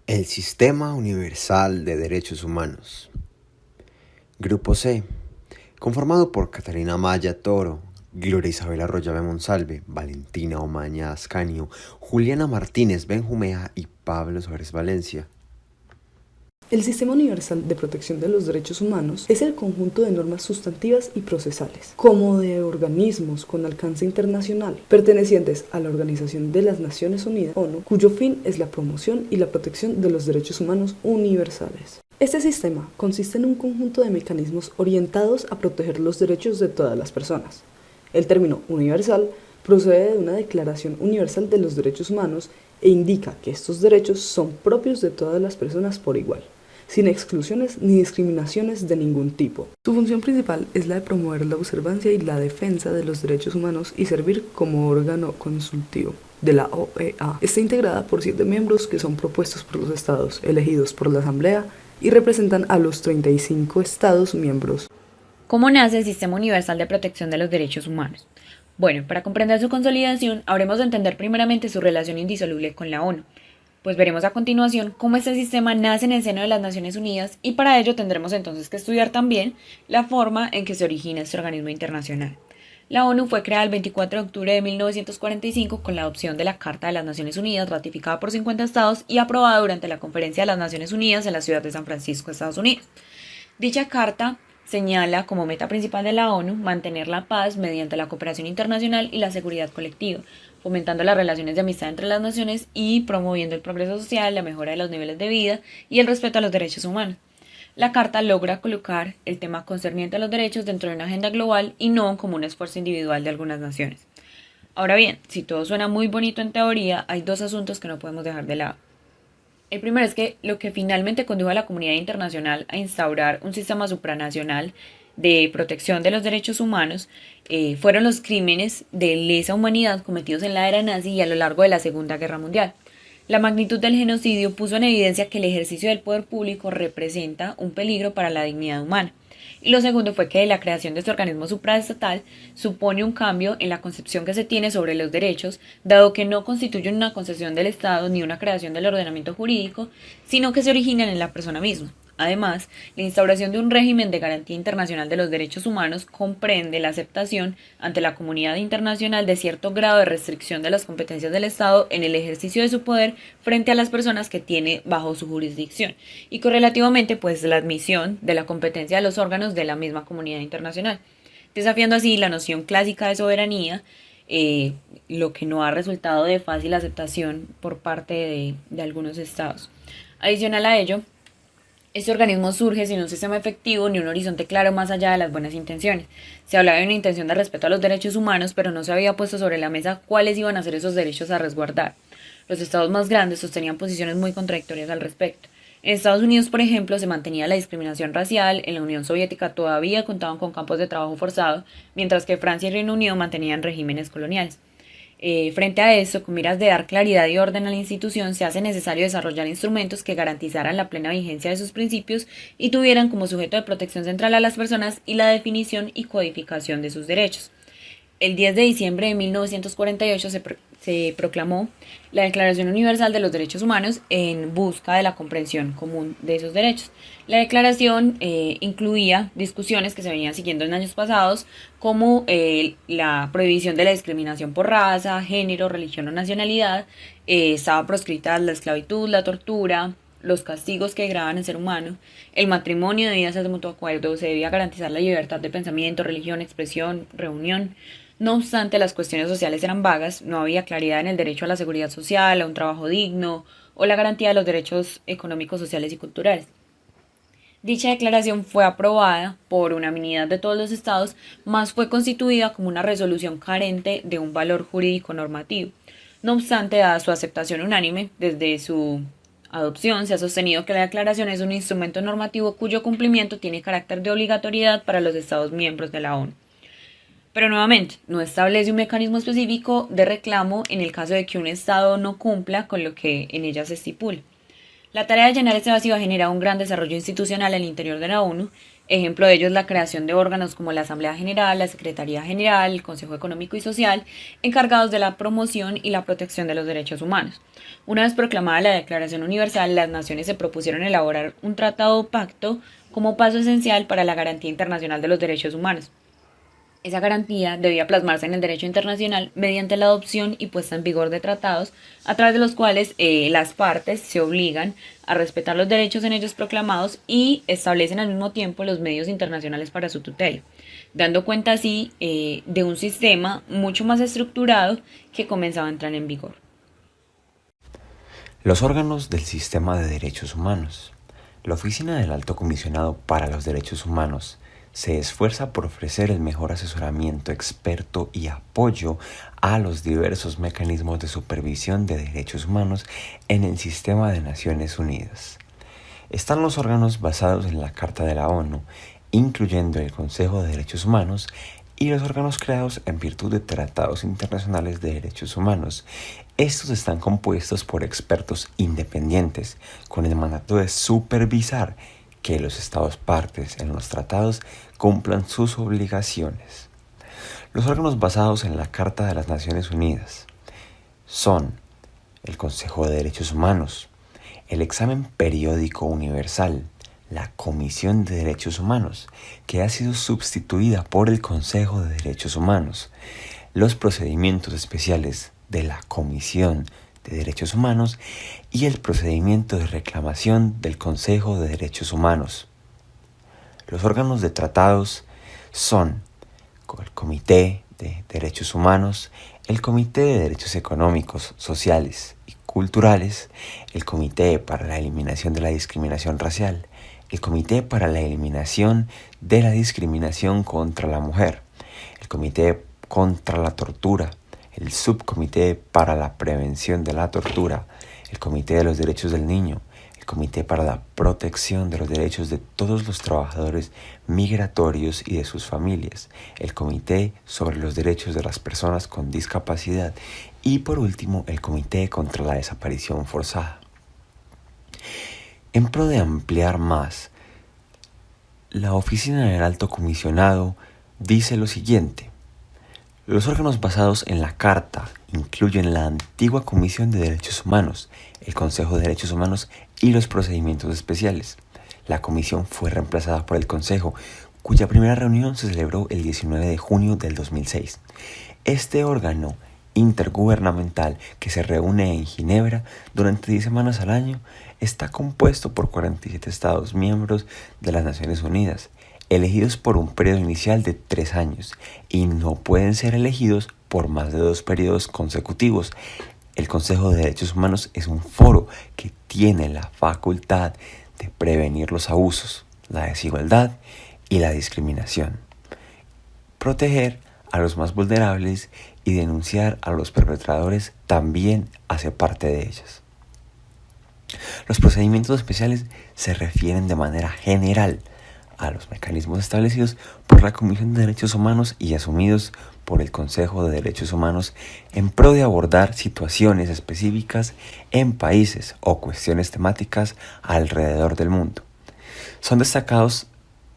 El Sistema Universal de Derechos Humanos. Grupo C, conformado por Catalina Maya Toro, Gloria Isabel Arroyave Monsalve, Valentina Omaña Ascanio, Juliana Martínez Benjumea y Pablo Suárez Valencia. El Sistema Universal de Protección de los Derechos Humanos es el conjunto de normas sustantivas y procesales, como de organismos con alcance internacional, pertenecientes a la Organización de las Naciones Unidas, ONU, cuyo fin es la promoción y la protección de los derechos humanos universales. Este sistema consiste en un conjunto de mecanismos orientados a proteger los derechos de todas las personas. El término universal procede de una Declaración Universal de los Derechos Humanos e indica que estos derechos son propios de todas las personas por igual, sin exclusiones ni discriminaciones de ningún tipo. Su función principal es la de promover la observancia y la defensa de los derechos humanos y servir como órgano consultivo de la OEA. Está integrada por 7 miembros que son propuestos por los estados, elegidos por la Asamblea y representan a los 35 estados miembros. ¿Cómo nace el Sistema Universal de Protección de los Derechos Humanos? Bueno, para comprender su consolidación, habremos de entender primeramente su relación indisoluble con la ONU. Pues veremos a continuación cómo este sistema nace en el seno de las Naciones Unidas y para ello tendremos entonces que estudiar también la forma en que se origina este organismo internacional. La ONU fue creada el 24 de octubre de 1945 con la adopción de la Carta de las Naciones Unidas, ratificada por 50 estados y aprobada durante la Conferencia de las Naciones Unidas en la ciudad de San Francisco, Estados Unidos. Dicha carta señala como meta principal de la ONU mantener la paz mediante la cooperación internacional y la seguridad colectiva, fomentando las relaciones de amistad entre las naciones y promoviendo el progreso social, la mejora de los niveles de vida y el respeto a los derechos humanos. La Carta logra colocar el tema concerniente a los derechos dentro de una agenda global y no como un esfuerzo individual de algunas naciones. Ahora bien, si todo suena muy bonito en teoría, hay 2 asuntos que no podemos dejar de lado. El primero es que lo que finalmente condujo a la comunidad internacional a instaurar un sistema supranacional de protección de los derechos humanos fueron los crímenes de lesa humanidad cometidos en la era nazi y a lo largo de la Segunda Guerra Mundial. La magnitud del genocidio puso en evidencia que el ejercicio del poder público representa un peligro para la dignidad humana. Y lo segundo fue que la creación de este organismo supraestatal supone un cambio en la concepción que se tiene sobre los derechos, dado que no constituyen una concesión del Estado ni una creación del ordenamiento jurídico, sino que se originan en la persona misma. Además, la instauración de un régimen de garantía internacional de los derechos humanos comprende la aceptación ante la comunidad internacional de cierto grado de restricción de las competencias del Estado en el ejercicio de su poder frente a las personas que tiene bajo su jurisdicción y correlativamente pues la admisión de la competencia de los órganos de la misma comunidad internacional, desafiando así la noción clásica de soberanía, lo que no ha resultado de fácil aceptación por parte de algunos estados. Adicional a ello, este organismo surge sin un sistema efectivo ni un horizonte claro más allá de las buenas intenciones. Se hablaba de una intención de respeto a los derechos humanos, pero no se había puesto sobre la mesa cuáles iban a ser esos derechos a resguardar. Los estados más grandes sostenían posiciones muy contradictorias al respecto. En Estados Unidos, por ejemplo, se mantenía la discriminación racial, en la Unión Soviética todavía contaban con campos de trabajo forzado, mientras que Francia y Reino Unido mantenían regímenes coloniales. Frente a eso, con miras de dar claridad y orden a la institución, se hace necesario desarrollar instrumentos que garantizaran la plena vigencia de sus principios y tuvieran como sujeto de protección central a las personas y la definición y codificación de sus derechos. El 10 de diciembre de 1948 se proclamó la Declaración Universal de los Derechos Humanos en busca de la comprensión común de esos derechos. La declaración incluía discusiones que se venían siguiendo en años pasados, como la prohibición de la discriminación por raza, género, religión o nacionalidad. Estaba proscrita la esclavitud, la tortura, los castigos que degradan al ser humano, el matrimonio debía ser de mutuo acuerdo, se debía garantizar la libertad de pensamiento, religión, expresión, reunión. No obstante, las cuestiones sociales eran vagas, no había claridad en el derecho a la seguridad social, a un trabajo digno o la garantía de los derechos económicos, sociales y culturales. Dicha declaración fue aprobada por unanimidad de todos los estados, mas fue constituida como una resolución carente de un valor jurídico normativo. No obstante, dada su aceptación unánime, desde su adopción se ha sostenido que la declaración es un instrumento normativo cuyo cumplimiento tiene carácter de obligatoriedad para los estados miembros de la ONU. Pero nuevamente, no establece un mecanismo específico de reclamo en el caso de que un estado no cumpla con lo que en ella se estipula. La tarea de llenar este vacío ha generado un gran desarrollo institucional al interior de la ONU, Ejemplo de ello es la creación de órganos como la Asamblea General, la Secretaría General, el Consejo Económico y Social, encargados de la promoción y la protección de los derechos humanos. Una vez proclamada la Declaración Universal, las naciones se propusieron elaborar un tratado o pacto como paso esencial para la garantía internacional de los derechos humanos. Esa garantía debía plasmarse en el derecho internacional mediante la adopción y puesta en vigor de tratados a través de los cuales las partes se obligan a respetar los derechos en ellos proclamados y establecen al mismo tiempo los medios internacionales para su tutela, dando cuenta así de un sistema mucho más estructurado que comenzaba a entrar en vigor. Los órganos del sistema de derechos humanos. La Oficina del Alto Comisionado para los Derechos Humanos se esfuerza por ofrecer el mejor asesoramiento experto y apoyo a los diversos mecanismos de supervisión de derechos humanos en el sistema de Naciones Unidas. Están los órganos basados en la Carta de la ONU, incluyendo el Consejo de Derechos Humanos, y los órganos creados en virtud de tratados internacionales de derechos humanos. Estos están compuestos por expertos independientes, con el mandato de supervisar que los Estados partes en los tratados cumplan sus obligaciones. Los órganos basados en la Carta de las Naciones Unidas son el Consejo de Derechos Humanos, el Examen Periódico Universal, la Comisión de Derechos Humanos, que ha sido sustituida por el Consejo de Derechos Humanos, los procedimientos especiales de la Comisión de Derechos Humanos y el procedimiento de reclamación del Consejo de Derechos Humanos. Los órganos de tratados son el Comité de Derechos Humanos, el Comité de Derechos Económicos, Sociales y Culturales, el Comité para la Eliminación de la Discriminación Racial, el Comité para la Eliminación de la Discriminación contra la Mujer, el Comité contra la Tortura, el Subcomité para la Prevención de la Tortura, el Comité de los Derechos del Niño, el Comité para la Protección de los Derechos de todos los trabajadores migratorios y de sus familias, el Comité sobre los Derechos de las Personas con Discapacidad y, por último, el Comité contra la Desaparición Forzada. En pro de ampliar más, la Oficina del Alto Comisionado dice lo siguiente: los órganos basados en la Carta incluyen la antigua Comisión de Derechos Humanos, el Consejo de Derechos Humanos y los procedimientos especiales. La comisión fue reemplazada por el Consejo, cuya primera reunión se celebró el 19 de junio del 2006. Este órgano intergubernamental, que se reúne en Ginebra durante 10 semanas al año, está compuesto por 47 Estados miembros de las Naciones Unidas, elegidos por un periodo inicial de 3 años, y no pueden ser elegidos por más de 2 periodos consecutivos. El Consejo de Derechos Humanos es un foro que tiene la facultad de prevenir los abusos, la desigualdad y la discriminación, proteger a los más vulnerables y denunciar a los perpetradores también hace parte de ellas. Los procedimientos especiales se refieren de manera general a los mecanismos establecidos por la Comisión de Derechos Humanos y asumidos por el Consejo de Derechos Humanos en pro de abordar situaciones específicas en países o cuestiones temáticas alrededor del mundo. Son destacados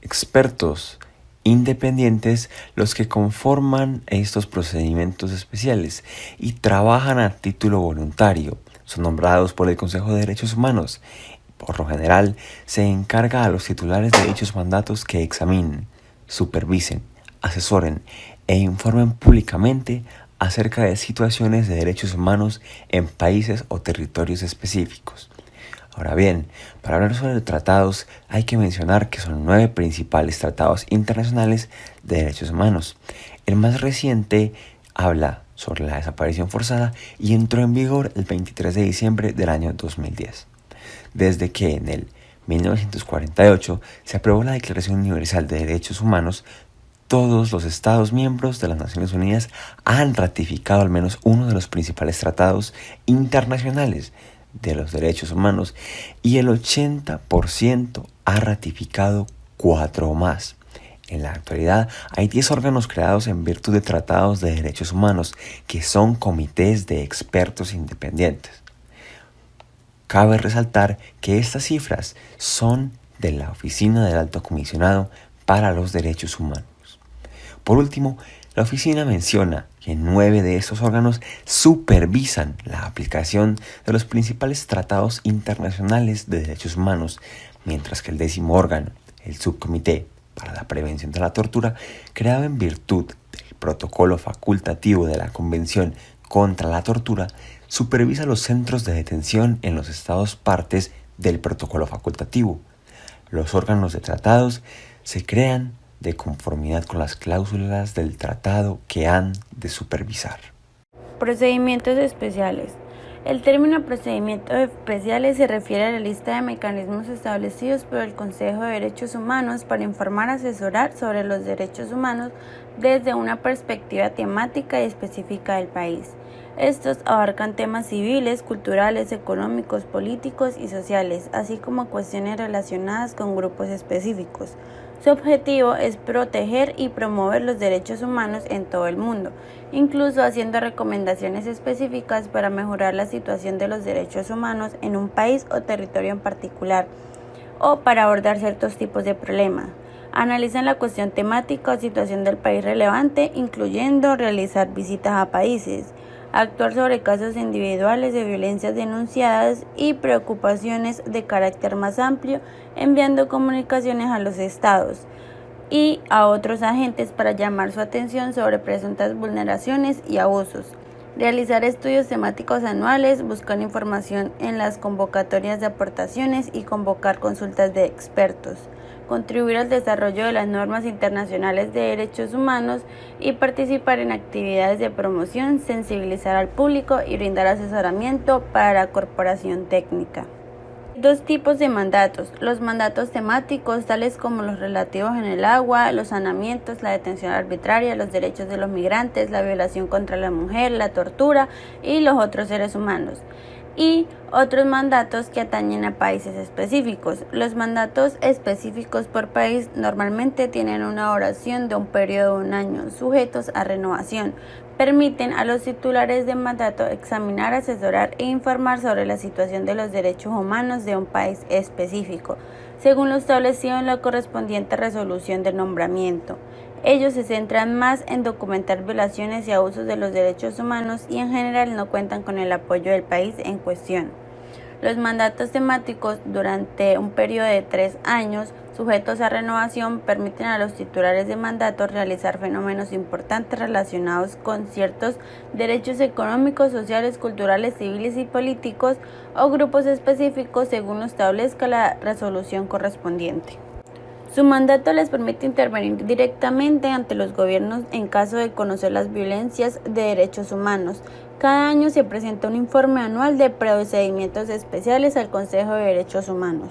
expertos independientes los que conforman estos procedimientos especiales y trabajan a título voluntario. Son nombrados por el Consejo de Derechos Humanos. Por lo general, se encarga a los titulares de dichos mandatos que examinen, supervisen, asesoren e informen públicamente acerca de situaciones de derechos humanos en países o territorios específicos. Ahora bien, para hablar sobre tratados hay que mencionar que son 9 principales tratados internacionales de derechos humanos. El más reciente habla sobre la desaparición forzada y entró en vigor el 23 de diciembre del año 2010. Desde que en el 1948 se aprobó la Declaración Universal de Derechos Humanos, todos los Estados miembros de las Naciones Unidas han ratificado al menos uno de los principales tratados internacionales de los derechos humanos y el 80% ha ratificado 4 o más. En la actualidad hay 10 órganos creados en virtud de tratados de derechos humanos que son comités de expertos independientes. Cabe resaltar que estas cifras son de la Oficina del Alto Comisionado para los Derechos Humanos. Por último, la oficina menciona que 9 de estos órganos supervisan la aplicación de los principales tratados internacionales de derechos humanos, mientras que el 10º órgano, el Subcomité para la Prevención de la Tortura, creado en virtud del protocolo facultativo de la Convención contra la Tortura, supervisa los centros de detención en los estados partes del protocolo facultativo. Los órganos de tratados se crean de conformidad con las cláusulas del tratado que han de supervisar. Procedimientos especiales. El término procedimientos especiales se refiere a la lista de mecanismos establecidos por el Consejo de Derechos Humanos para informar y asesorar sobre los derechos humanos desde una perspectiva temática y específica del país. Estos abarcan temas civiles, culturales, económicos, políticos y sociales, así como cuestiones relacionadas con grupos específicos. Su objetivo es proteger y promover los derechos humanos en todo el mundo, incluso haciendo recomendaciones específicas para mejorar la situación de los derechos humanos en un país o territorio en particular, o para abordar ciertos tipos de problemas. Analizan la cuestión temática o situación del país relevante, incluyendo realizar visitas a países, actuar sobre casos individuales de violencias denunciadas y preocupaciones de carácter más amplio, enviando comunicaciones a los estados y a otros agentes para llamar su atención sobre presuntas vulneraciones y abusos. Realizar estudios temáticos anuales, buscar información en las convocatorias de aportaciones y convocar consultas de expertos. Contribuir al desarrollo de las normas internacionales de derechos humanos y participar en actividades de promoción, sensibilizar al público y brindar asesoramiento para la corporación técnica. Dos tipos de mandatos: los mandatos temáticos, tales como los relativos en el agua, los saneamientos, la detención arbitraria, los derechos de los migrantes, la violación contra la mujer, la tortura y los otros seres humanos. Y otros mandatos que atañen a países específicos. Los mandatos específicos por país normalmente tienen una duración de un periodo de 1 año, sujetos a renovación. Permiten a los titulares de mandato examinar, asesorar e informar sobre la situación de los derechos humanos de un país específico, según lo establecido en la correspondiente resolución de nombramiento. Ellos se centran más en documentar violaciones y abusos de los derechos humanos y en general no cuentan con el apoyo del país en cuestión. Los mandatos temáticos durante un periodo de 3 años, sujetos a renovación, permiten a los titulares de mandato realizar fenómenos importantes relacionados con ciertos derechos económicos, sociales, culturales, civiles y políticos o grupos específicos según lo establezca la resolución correspondiente. Su mandato les permite intervenir directamente ante los gobiernos en caso de conocer las violencias de derechos humanos. Cada año se presenta un informe anual de procedimientos especiales al Consejo de Derechos Humanos.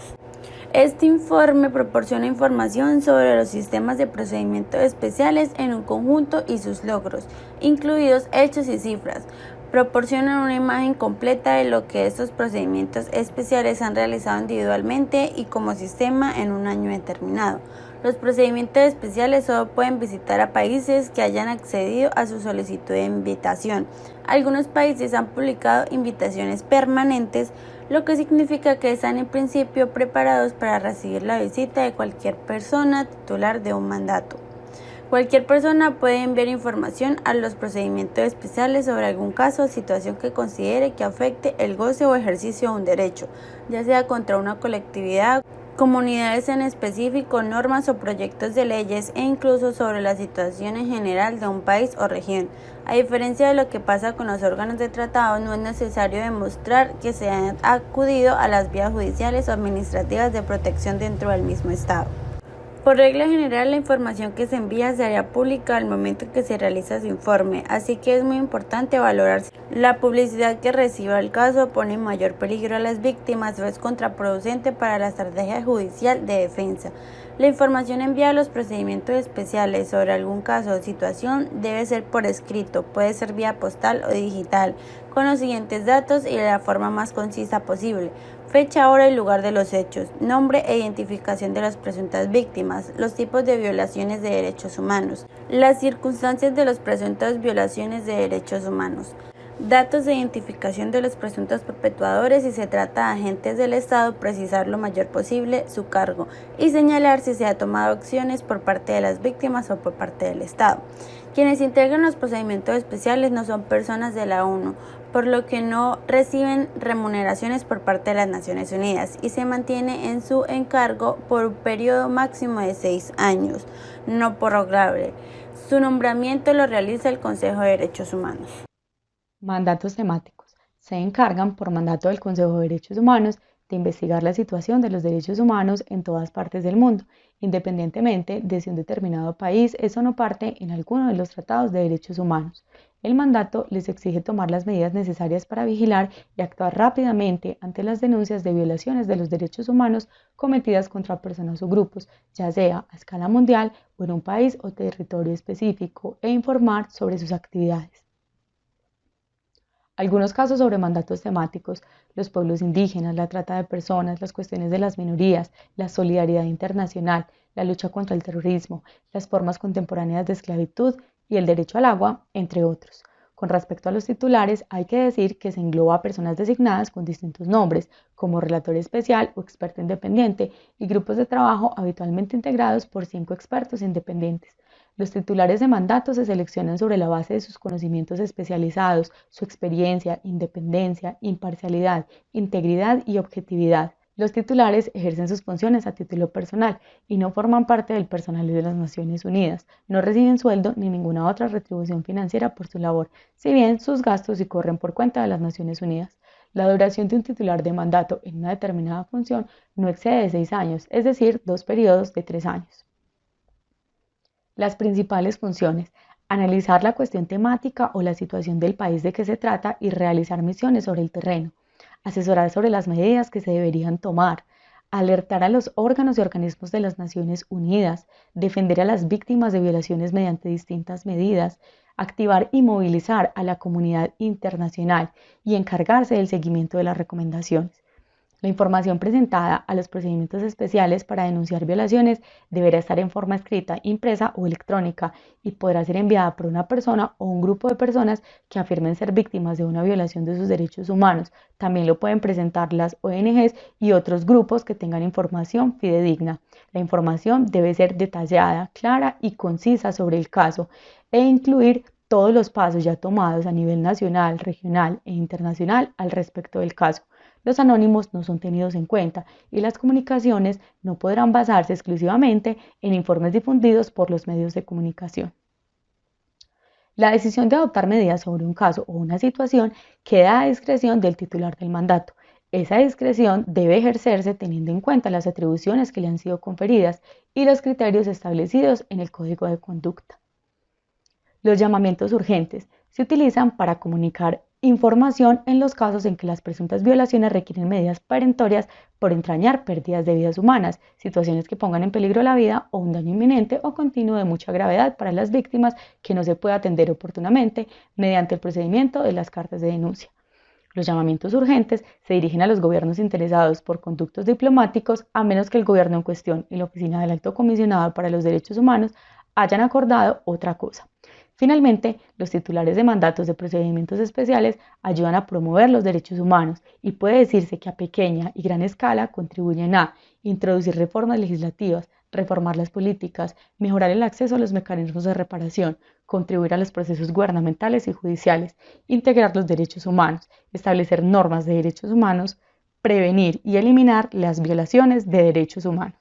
Este informe proporciona información sobre los sistemas de procedimientos especiales en un conjunto y sus logros, incluidos hechos y cifras. Proporcionan una imagen completa de lo que estos procedimientos especiales han realizado individualmente y como sistema en un año determinado. Los procedimientos especiales solo pueden visitar a países que hayan accedido a su solicitud de invitación. Algunos países han publicado invitaciones permanentes, lo que significa que están en principio preparados para recibir la visita de cualquier persona titular de un mandato. Cualquier persona puede enviar información a los procedimientos especiales sobre algún caso o situación que considere que afecte el goce o ejercicio de un derecho, ya sea contra una colectividad, comunidades en específico, normas o proyectos de leyes e incluso sobre la situación en general de un país o región. A diferencia de lo que pasa con los órganos de tratado, no es necesario demostrar que se ha acudido a las vías judiciales o administrativas de protección dentro del mismo Estado. Por regla general, la información que se envía se hará pública al momento que se realiza su informe, así que es muy importante valorar si la publicidad que reciba el caso pone en mayor peligro a las víctimas o es contraproducente para la estrategia judicial de defensa. La información enviada a los procedimientos especiales sobre algún caso o situación debe ser por escrito, puede ser vía postal o digital, con los siguientes datos y de la forma más concisa posible: fecha, hora y lugar de los hechos, nombre e identificación de las presuntas víctimas, los tipos de violaciones de derechos humanos, las circunstancias de las presuntas violaciones de derechos humanos. datos de identificación de los presuntos perpetuadores si se trata de agentes del Estado, precisar lo mayor posible su cargo y señalar si se ha tomado acciones por parte de las víctimas o por parte del Estado. Quienes integran los procedimientos especiales no son personas de la ONU, por lo que no reciben remuneraciones por parte de las Naciones Unidas y se mantiene en su encargo por un periodo máximo de 6 años, no prorrogable. Su nombramiento lo realiza el Consejo de Derechos Humanos. Mandatos temáticos. Se encargan, por mandato del Consejo de Derechos Humanos, de investigar la situación de los derechos humanos en todas partes del mundo, independientemente de si un determinado país es o no parte en alguno de los tratados de derechos humanos. El mandato les exige tomar las medidas necesarias para vigilar y actuar rápidamente ante las denuncias de violaciones de los derechos humanos cometidas contra personas o grupos, ya sea a escala mundial o en un país o territorio específico, e informar sobre sus actividades. Algunos casos sobre mandatos temáticos: los pueblos indígenas, la trata de personas, las cuestiones de las minorías, la solidaridad internacional, la lucha contra el terrorismo, las formas contemporáneas de esclavitud y el derecho al agua, entre otros. Con respecto a los titulares, hay que decir que se engloba a personas designadas con distintos nombres, como relator especial o experto independiente, y grupos de trabajo habitualmente integrados por 5 expertos independientes. Los titulares de mandato se seleccionan sobre la base de sus conocimientos especializados, su experiencia, independencia, imparcialidad, integridad y objetividad. Los titulares ejercen sus funciones a título personal y no forman parte del personal de las Naciones Unidas. No reciben sueldo ni ninguna otra retribución financiera por su labor, si bien sus gastos sí corren por cuenta de las Naciones Unidas. La duración de un titular de mandato en una determinada función no excede de 6 años, es decir, 2 periodos de 3 años. Las principales funciones: analizar la cuestión temática o la situación del país de que se trata y realizar misiones sobre el terreno, asesorar sobre las medidas que se deberían tomar, alertar a los órganos y organismos de las Naciones Unidas, defender a las víctimas de violaciones mediante distintas medidas, activar y movilizar a la comunidad internacional y encargarse del seguimiento de las recomendaciones. La información presentada a los procedimientos especiales para denunciar violaciones deberá estar en forma escrita, impresa o electrónica y podrá ser enviada por una persona o un grupo de personas que afirmen ser víctimas de una violación de sus derechos humanos. También lo pueden presentar las ONGs y otros grupos que tengan información fidedigna. La información debe ser detallada, clara y concisa sobre el caso e incluir todos los pasos ya tomados a nivel nacional, regional e internacional al respecto del caso. Los anónimos no son tenidos en cuenta y las comunicaciones no podrán basarse exclusivamente en informes difundidos por los medios de comunicación. La decisión de adoptar medidas sobre un caso o una situación queda a discreción del titular del mandato. Esa discreción debe ejercerse teniendo en cuenta las atribuciones que le han sido conferidas y los criterios establecidos en el Código de Conducta. Los llamamientos urgentes se utilizan para comunicar información en los casos en que las presuntas violaciones requieren medidas perentorias por entrañar pérdidas de vidas humanas, situaciones que pongan en peligro la vida o un daño inminente o continuo de mucha gravedad para las víctimas que no se puede atender oportunamente mediante el procedimiento de las cartas de denuncia. Los llamamientos urgentes se dirigen a los gobiernos interesados por conductos diplomáticos, a menos que el gobierno en cuestión y la Oficina del Alto Comisionado para los Derechos Humanos hayan acordado otra cosa. Finalmente, los titulares de mandatos de procedimientos especiales ayudan a promover los derechos humanos y puede decirse que a pequeña y gran escala contribuyen a introducir reformas legislativas, reformar las políticas, mejorar el acceso a los mecanismos de reparación, contribuir a los procesos gubernamentales y judiciales, integrar los derechos humanos, establecer normas de derechos humanos, prevenir y eliminar las violaciones de derechos humanos.